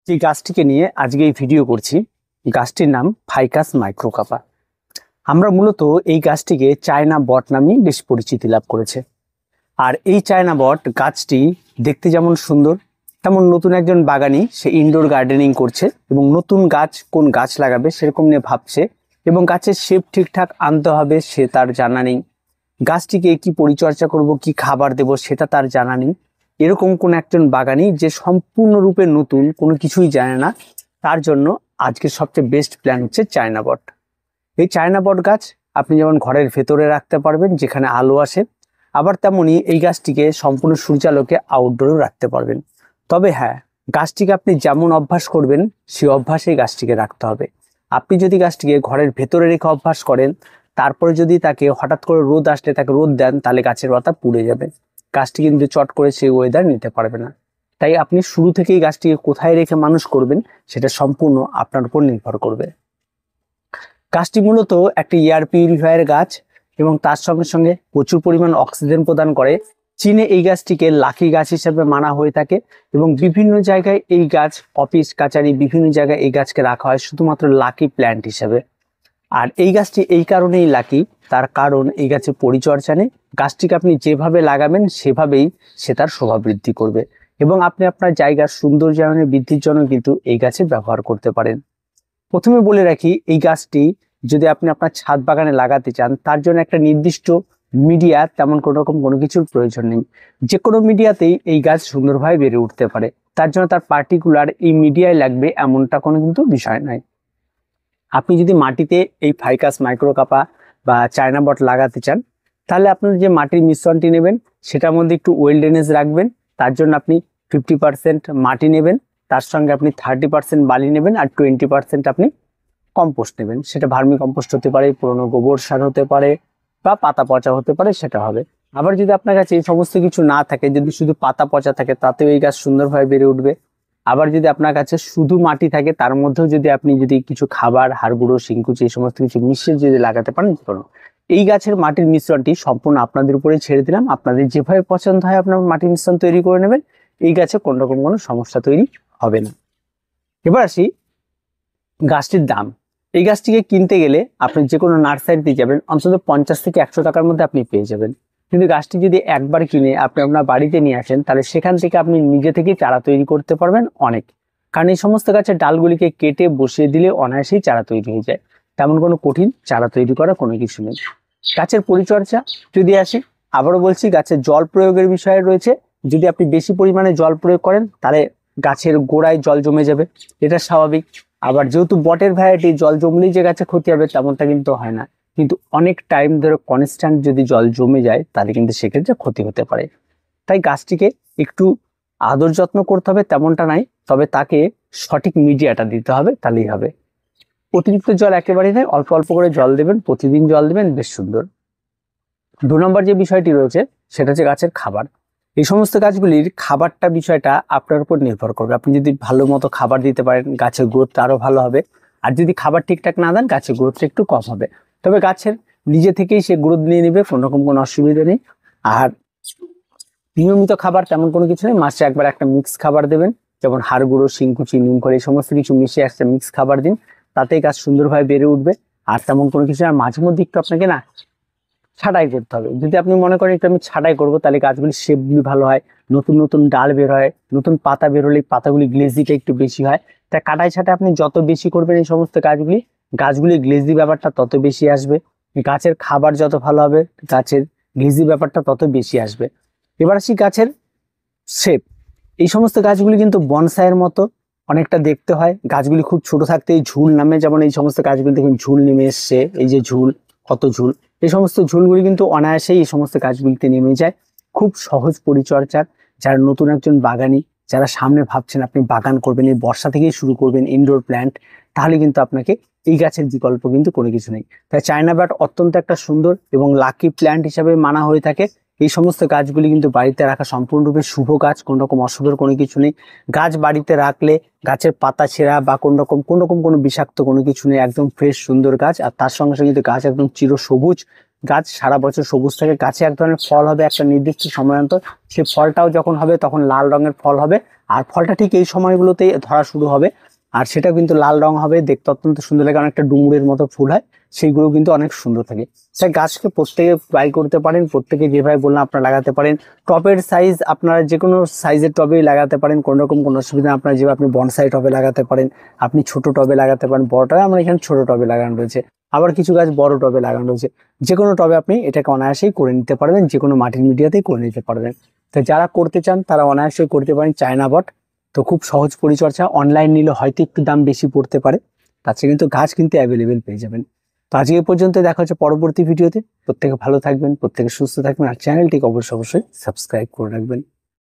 যে গাছটিকে নিয়ে আজকে এই ভিডিও করছি, গাছটির নাম ফাইকাস মাইক্রোকাপা। আমরা মূলত এই গাছটিকে চায়না বট নামে বেশ পরিচিতি লাভ করেছে। আর এই চায়না বট গাছটি দেখতে যেমন সুন্দর, তেমন নতুন একজন বাগানি সে ইনডোর গার্ডেনিং করছে এবং নতুন গাছ কোন গাছ লাগাবে সেরকম নিয়ে ভাবছে এবং গাছের শেপ ঠিকঠাক আনতে হবে সে তার জানা নেই। গাছটিকে কি পরিচর্যা করব, কি খাবার দেব সেটা তার জানা নেই। এরকম কোন একজন বাগানি যে সম্পূর্ণরূপে নতুন, কোনো কিছুই জানে না, তার জন্য আজকে সবচেয়ে বেস্ট প্ল্যান হচ্ছে চায়না বট। এই চায়না বট গাছ আপনি যেমন ঘরের ভেতরে রাখতে পারবেন যেখানে আলো আসে, আবার তেমনি এই গাছটিকে সম্পূর্ণ সূর্যালোকে আউটডোরেও রাখতে পারবেন। তবে হ্যাঁ, গাছটিকে আপনি যেমন অভ্যাস করবেন সেই অভ্যাসেই গাছটিকে রাখতে হবে। আপনি যদি গাছটিকে ঘরের ভেতরে রেখে অভ্যাস করেন, তারপরে যদি তাকে হঠাৎ করে রোদ আসলে তাকে রোদ দেন, তাহলে গাছের পাতা পুড়ে যাবে। গাছটি কিন্তু চট করে সেই ওয়েদার নিতে পারবে না। তাই আপনি শুরু থেকেই গাছটিকে কোথায় রেখে মানুষ করবেন সেটা সম্পূর্ণ আপনার উপর নির্ভর করবে। গাছটি মূলত একটা এয়ার পিউরিফায়ার গাছ এবং তার সঙ্গে সঙ্গে প্রচুর পরিমাণ অক্সিজেন প্রদান করে। চীনে এই গাছটিকে লাকি গাছ হিসেবে মানা হয়ে থাকে এবং বিভিন্ন জায়গায় এই গাছ, অফিস কাচারি বিভিন্ন জায়গায় এই গাছকে রাখা হয় শুধুমাত্র লাকি প্ল্যান্ট হিসেবে। আর এই গাছটি এই কারণেই লাকি, তার কারণ এই গাছের পরিচর্যা নেই। গাছটিকে আপনি যেভাবে লাগাবেন সেভাবেই সে তার শোভা বৃদ্ধি করবে এবং আপনি আপনার জায়গার সৌন্দর্যায়নের বৃদ্ধির জন্য কিন্তু এই গাছের ব্যবহার করতে পারেন। প্রথমে বলে রাখি, এই গাছটি যদি আপনি আপনার ছাদ বাগানে লাগাতে চান তার জন্য একটা নির্দিষ্ট মিডিয়া, তেমন কোনো কিছুর প্রয়োজন নেই। যে কোনো মিডিয়াতেই এই গাছ সুন্দরভাবে বেড়ে উঠতে পারে। তার জন্য তার পার্টিকুলার এই মিডিয়ায় লাগবে এমনটা কোনো কিন্তু বিষয় নয়। আপনি যদি মাটিতে এই ফাইকাস মাইক্রোকাপা বা চায়না বট লাগাতে চান, তাহলে আপনার যে মাটির মিশ্রণটি নেবেন সেটার মধ্যে একটু ওয়েল ড্রেনেজ রাখবেন। তার জন্য আপনি 50% মাটি নেবেন, তার সঙ্গে আপনি 30% বালি নেবেন আর 20% আপনি কম্পোস্ট নেবেন। সেটা ভার্মি কম্পোস্ট হতে পারে, পুরনো গোবর সার হতে পারে বা পাতা পচা হতে পারে, সেটা হবে। আবার যদি আপনার কাছে এই সমস্ত কিছু না থাকে, যদি শুধু পাতা পচা থাকে, তাতেও এই গাছ সুন্দরভাবে বেড়ে উঠবে। আবার যদি আপনার কাছে শুধু মাটি থাকে, তার মধ্যেও যদি আপনি কিছু খাবার, হাড় গুঁড়ো, শিংকুচি এই সমস্ত কিছু মিশিয়ে যদি লাগাতে পারেন, করুন। এই গাছের মাটির মিশ্রণটি সম্পূর্ণ আপনাদের উপরে ছেড়ে দিলাম। আপনাদের যেভাবে পছন্দ হয় আপনার মাটির মিশ্রণ তৈরি করে নেবেন। এই গাছে কোনো রকম কোনো সমস্যা তৈরি হবে না। এবার আসি গাছটির দাম। এই গাছটিকে কিনতে গেলে আপনি যে কোনো নার্সারিতে যাবেন, অন্তত 50 থেকে 100 টাকার মধ্যে আপনি পেয়ে যাবেন। কিন্তু গাছটি যদি একবার কিনে আপনি আপনার বাড়িতে নিয়ে আসেন, তাহলে সেখান থেকে আপনি নিজে থেকেই চারা তৈরি করতে পারবেন অনেক। কারণ এই সমস্ত গাছের ডালগুলিকে কেটে বসিয়ে দিলে অনায়াসেই চারা তৈরি হয়ে যায়। তেমন কোনো কঠিন চারা তৈরি করা কোনো কিছু নেই। গাছের পরিচর্যা যদি আসি, আবারও বলছি, গাছের জল প্রয়োগের বিষয়ে রয়েছে। যদি আপনি বেশি পরিমাণে জল প্রয়োগ করেন তাহলে গাছের গোড়ায় জল জমে যাবে, এটা স্বাভাবিক। আবার যেহেতু বটের ভ্যারাইটি, জল জমলেই যে গাছে ক্ষতি হবে তেমনটা কিন্তু হয় না। কিন্তু অনেক টাইম ধরে কনস্ট্যান্ট যদি জল জমে যায় তাহলে কিন্তু সেক্ষেত্রে ক্ষতি হতে পারে। তাই গাছটিকে একটু আদর যত্ন করতে হবে, তেমনটা নাই, তবে তাকে সঠিক মিডিয়াটা দিতে হবে, তাহলেই হবে। অতিরিক্ত জল একেবারেই নয়, অল্প অল্প করে জল দেবেন, প্রতিদিন জল দেবেন, বেশ সুন্দর। 2 নম্বর যে বিষয়টি রয়েছে সেটা হচ্ছে গাছের খাবার। এই সমস্ত গাছগুলির খাবারটা বিষয়টা আপনার উপর নির্ভর করবে। আপনি যদি ভালো মতো খাবার দিতে পারেন, গাছের গ্রোথটা আরো ভালো হবে। আর যদি খাবার ঠিকঠাক না দেন, গাছের গ্রোথটা একটু কম হবে। তবে গাছের নিজে থেকেই সে গ্রোথ নিয়ে নেবে, কোনো রকম কোনো অসুবিধা নেই। আর নিয়মিত খাবার তেমন কোনো কিছু নেই, মাসে একবার একটা মিক্স খাবার দেবেন, যেমন হাড় গুঁড়ো, শিংকুচি, নিমখড় এই সমস্ত কিছু মিশিয়ে একটা মিক্স খাবার দিন, তাতেই গাছ সুন্দরভাবে বেড়ে উঠবে। আর তেমন কোনো কিছু, আর মাঝে মধ্যে একটু আপনাকে ছাঁটাই করতে হবে। যদি আপনি মনে করেন একটু আমি ছাঁটাই করবো, তাহলে গাছগুলির শেপগুলি ভালো হয়, নতুন নতুন ডাল বের হয়, নতুন পাতা বের হলে পাতাগুলি গ্লেজিটা একটু বেশি হয়। তাই কাটাই ছাঁটাই আপনি যত বেশি করবেন এই সমস্ত গাছগুলি গ্লেজি ব্যাপারটা তত বেশি আসবে। গাছের খাবার যত ভালো হবে, গাছের গ্লেজি ব্যাপারটা তত বেশি আসবে। এবার আসি গাছের শেপ। এই সমস্ত গাছগুলি কিন্তু বনসাইয়ের মতো অনেকটা দেখতে হয়। গাছগুলি খুব ছোট থাকতে এই ঝুল নামে, যেমন এই সমস্ত গাছগুলি দেখুন ঝুল নেমে এসছে, এই যে ঝুল, কত ঝুল। এই সমস্ত ঝুলগুলি কিন্তু অনায়াসেই এই সমস্ত গাছগুলিতে নেমে যায়। খুব সহজ পরিচর্যার। যারা নতুন একজন বাগানি, যারা সামনে ভাবছেন আপনি বাগান করবেন, এই বর্ষা থেকেই শুরু করবেন ইনডোর প্ল্যান্ট, তাহলে কিন্তু আপনাকে এই গাছের বিকল্প কিন্তু কোনো কিছু নেই। তাই চায়না বট অত্যন্ত একটা সুন্দর এবং লাকি প্ল্যান্ট হিসাবে মানা হয়ে থাকে। এই সমস্ত গাছগুলি কিন্তু বাড়িতে রাখা সম্পূর্ণরূপে শুভ গাছ, কোনো রকম অশুভের কোনো কিছু নেই। গাছ বাড়িতে রাখলে গাছের পাতা ছেঁড়া বা কোনো বিষাক্ত কোনো কিছু নেই, একদম ফ্রেশ সুন্দর গাছ। আর তার সঙ্গে সঙ্গে কিন্তু গাছ একদম চির সবুজ, গাছ সারা বছর সবুজ থাকে, গাছে এক ধরনের ফল হবে একটা নির্দিষ্ট সময় অন্তর, সেই ফলটাও যখন হবে তখন লাল রঙের ফল হবে, আর ফলটা ঠিক এই সময়গুলোতেই ধরা শুরু হবে, আর সেটা কিন্তু লাল রং হবে, দেখতে অত্যন্ত সুন্দর লাগে, অনেকটা ডুমুরের মতো ফুল হয়, সেইগুলো কিন্তু অনেক সুন্দর থাকে। তাই গাছকে প্রত্যেকে ট্রাই করতে পারেন, প্রত্যেকে যেভাবে বললাম আপনারা লাগাতে পারেন। টবের সাইজ আপনারা যে কোনো সাইজের টবেই লাগাতে পারেন, কোনো রকম কোনো অসুবিধা, আপনারা যেভাবে আপনি বনসাই টবে লাগাতে পারেন, আপনি ছোট টবে লাগাতে পারেন, বড় টবে আমরা এখানে ছোট টবে লাগানো রয়েছে, আবার কিছু গাছ বড় টবে লাগানো রয়েছে। যে কোনো টবে আপনি এটাকে অনায়াসেই করে নিতে পারবেন, যে কোনো মাটির মিডিয়াতেই করে নিতে পারবেন। তো যারা করতে চান তারা অনায়াসেই করতে পারেন চায়না বট। তো খুব সহজ পরিচর্যা, অনলাইন নিলে হয়তো একটু দাম বেশি পড়তে পারে, তার চেয়ে কিন্তু গাছ কিন্তু অ্যাভেলেবেল পেয়ে যাবেন। তো আজকে এই পর্যন্ত, দেখা হচ্ছে পরবর্তী ভিডিওতে। প্রত্যেকে ভালো থাকবেন, প্রত্যেকে সুস্থ থাকবেন, আর চ্যানেলটিকে অবশ্যই সাবস্ক্রাইব করে রাখবেন।